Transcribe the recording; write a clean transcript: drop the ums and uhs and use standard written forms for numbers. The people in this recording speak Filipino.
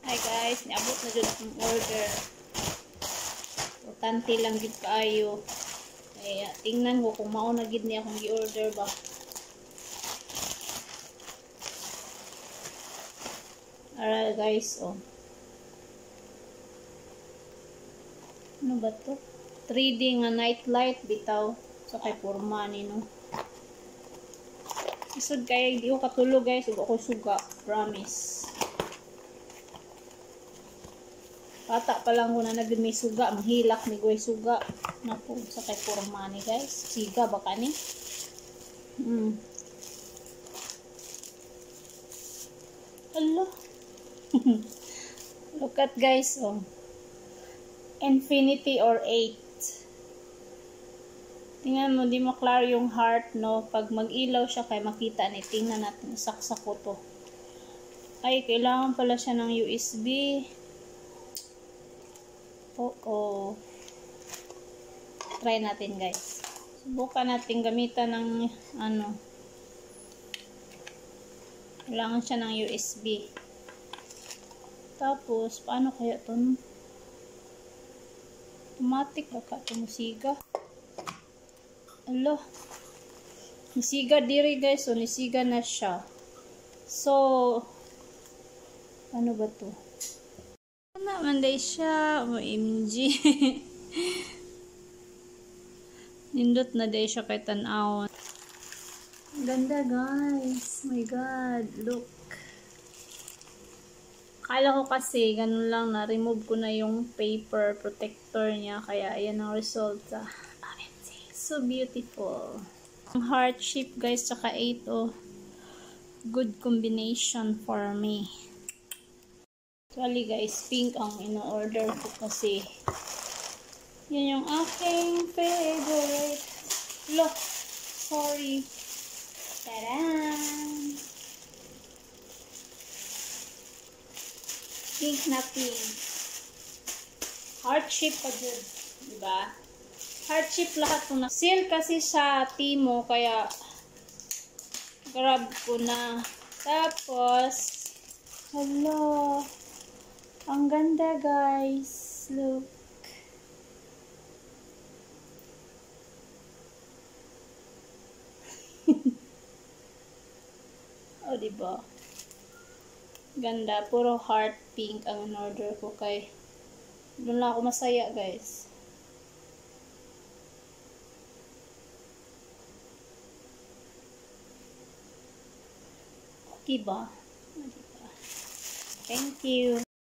Hi guys, niabot na dyan akong order. Importante lang gid kaayo. Kaya tingnan ko kung mao na gid niya akong gi-order ba. Alright guys, oh. Ano ba to? 3D nga night light bitaw. So kay porma ni no. Isod kaya di ko katulog guys, ug ako suga, promise. Bata pa lang ko na nagmi suga, mahilak ni goy suga. Naku, sa kay porma ni guys. Siga ba kani? Allah. Look at guys, oh. Infinity or 8. Tingnan mo, di mo klaro yung heart, no? Pag mag-ilaw siya, kay makita ni. Tingnan natin, saksak ko to. Ay, kailangan pala siya ng USB. Oo. Try natin, guys. Subukan natin gamitan ng, ano. Kailangan siya ng USB. Tapos, paano kaya to? Automatic ba ka? Musiga. Alo. Nisiga diri guys. So, nisiga na siya. So, ano ba to? Ano manday siya? OMG. Nindot na day siya kay tan-awon. Ganda guys. My God. Look. Akala ko kasi, ganun lang na. Remove ko na yung paper protector niya. Kaya, ayan ang resulta. So beautiful. Ang heart shape guys, tsaka 8 oh. Good combination for me. Actually guys, pink ang ino-order ko kasi yun yung aking favorite. Look, sorry. Tadaan! Pink na pink. Heart shape pa dyan. Diba? Heart shape lahat po na. Sale kasi sa Timo, kaya grab ko na. Tapos, hello. Ang ganda guys. Look. Oh, diba? Ganda. Puro heart pink ang in-order ko kay doon lang ako masaya guys. Diba? Thank you.